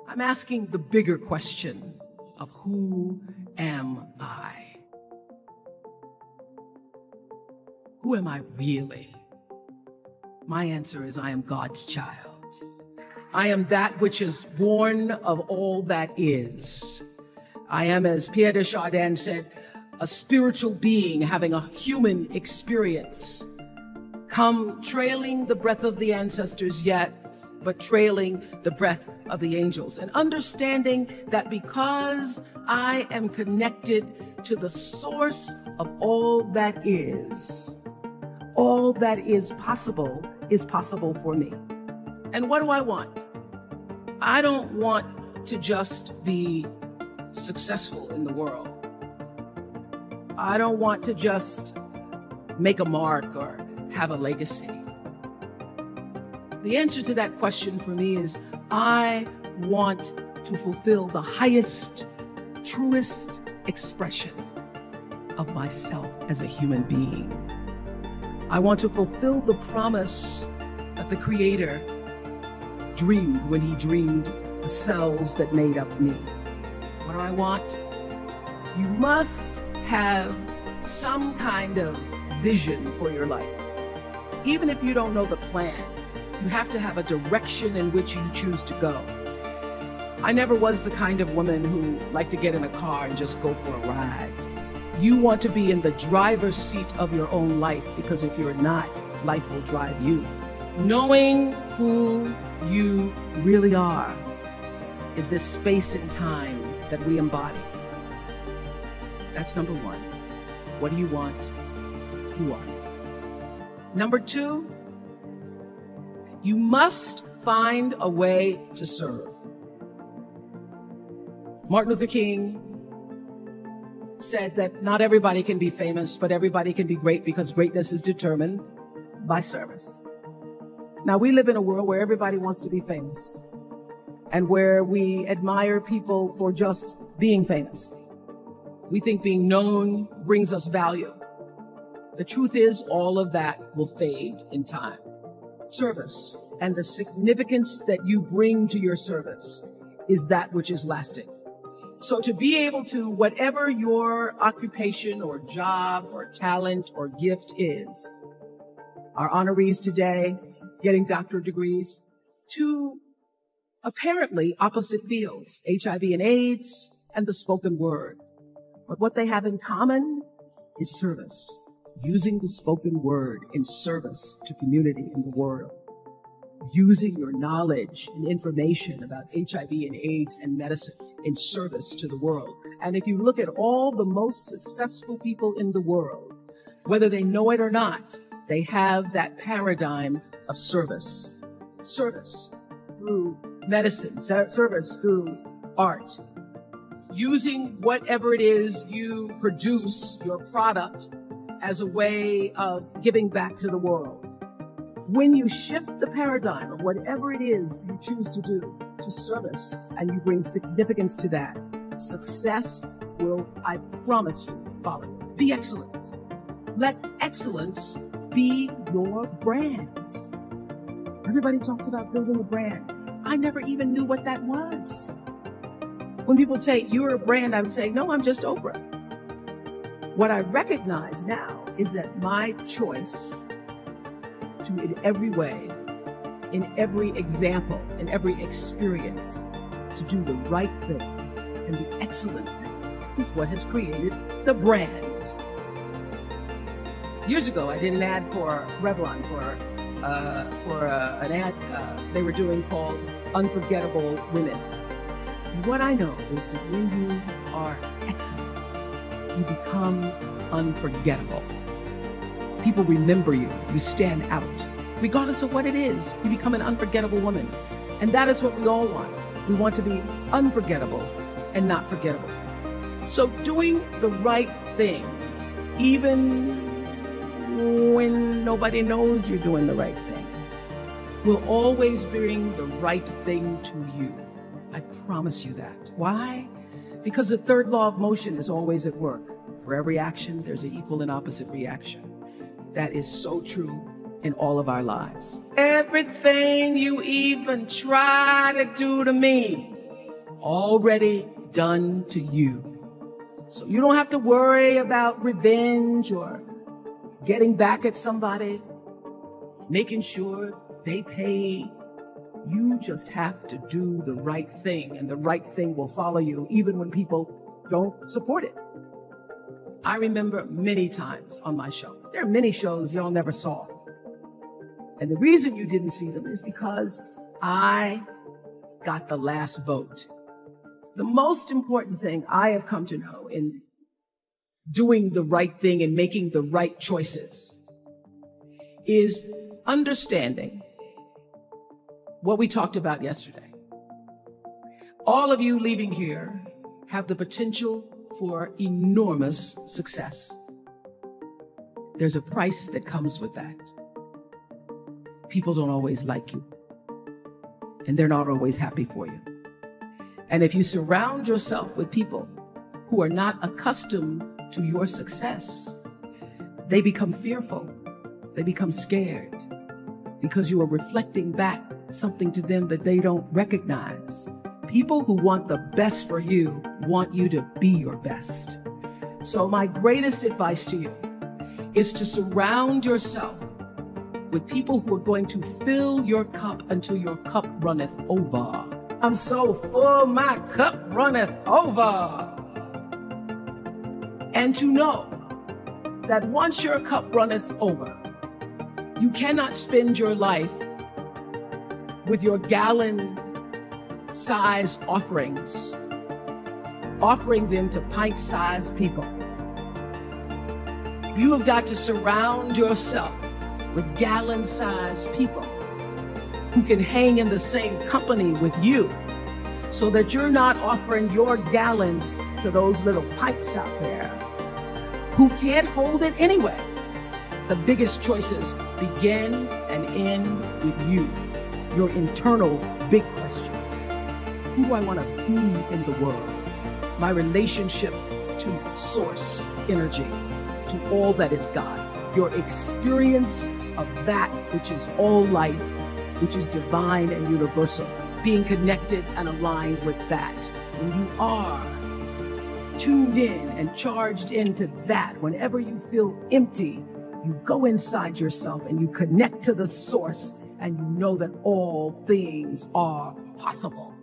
I'm asking the bigger question of who am I? Who am I really? My answer is I am God's child. I am that which is born of all that is. I am, as Pierre de Chardin said, a spiritual being having a human experience. Come trailing the breath of the ancestors yet, but trailing the breath of the angels. And understanding that because I am connected to the source of all that is possible for me. And what do I want? I don't want to just be successful in the world. I don't want to just make a mark or have a legacy. The answer to that question for me is I want to fulfill the highest, truest expression of myself as a human being. I want to fulfill the promise that the Creator dreamed when He dreamed the cells that made up me. What do I want? You must have some kind of vision for your life. Even if you don't know the plan, you have to have a direction in which you choose to go. I never was the kind of woman who liked to get in a car and just go for a ride. You want to be in the driver's seat of your own life, because if you're not, life will drive you. Knowing who you really are in this space and time that we embody. That's number one. What do you want? Who are you? Number two, you must find a way to serve. Martin Luther King said that not everybody can be famous, but everybody can be great, because greatness is determined by service. Now, we live in a world where everybody wants to be famous and where we admire people for just being famous. We think being known brings us value. The truth is, all of that will fade in time. Service and the significance that you bring to your service is that which is lasting. So to be able to, whatever your occupation or job or talent or gift is, our honorees today getting doctorate degrees, to apparently opposite fields, HIV and AIDS and the spoken word. But what they have in common is service, using the spoken word in service to community in the world, using your knowledge and information about HIV and AIDS and medicine in service to the world. And if you look at all the most successful people in the world, whether they know it or not, they have that paradigm of service. Service through medicine, service through art. Using whatever it is you produce, your product, as a way of giving back to the world. When you shift the paradigm of whatever it is you choose to do to service, and you bring significance to that, success will, I promise you, follow you. Be excellent. Let excellence be your brand. Everybody talks about building a brand. I never even knew what that was. When people say, you're a brand, I would say, no, I'm just Oprah. What I recognize now is that my choice to, in every way, in every example, in every experience, to do the right thing and the excellent thing is what has created the brand. Years ago, I did an ad for Revlon for an ad they were doing called Unforgettable Women. And what I know is that when you are excellent, you become unforgettable. People remember you. You stand out. Regardless of what it is, you become an unforgettable woman. And that is what we all want. We want to be unforgettable and not forgettable. So doing the right thing, even when nobody knows you're doing the right thing, will always bring the right thing to you. I promise you that. Why? Because the third law of motion is always at work. For every action, there's an equal and opposite reaction. That is so true in all of our lives. Everything you even try to do to me, already done to you. So you don't have to worry about revenge or getting back at somebody, making sure they pay. You just have to do the right thing, and the right thing will follow you even when people don't support it. I remember many times on my show. There are many shows y'all never saw. And the reason you didn't see them is because I got the last vote. The most important thing I have come to know in doing the right thing and making the right choices is understanding what we talked about yesterday. All of you leaving here have the potential for enormous success. There's a price that comes with that. People don't always like you, and they're not always happy for you. And if you surround yourself with people who are not accustomed to your success, they become fearful, they become scared, because you are reflecting back something to them that they don't recognize. People who want the best for you want you to be your best. So my greatest advice to you is to surround yourself with people who are going to fill your cup until your cup runneth over. I'm so full, my cup runneth over. And to know that once your cup runneth over, you cannot spend your life with your gallon-size offerings, offering them to pint-sized people. You have got to surround yourself with gallon-sized people who can hang in the same company with you, so that you're not offering your gallons to those little pints out there who can't hold it anyway. The biggest choices begin and end with you, your internal big questions. Who do I want to be in the world? My relationship to source energy, to all that is God. Your experience of that which is all life, which is divine and universal. Being connected and aligned with that. When you are tuned in and charged into that, whenever you feel empty, you go inside yourself and you connect to the source, and you know that all things are possible.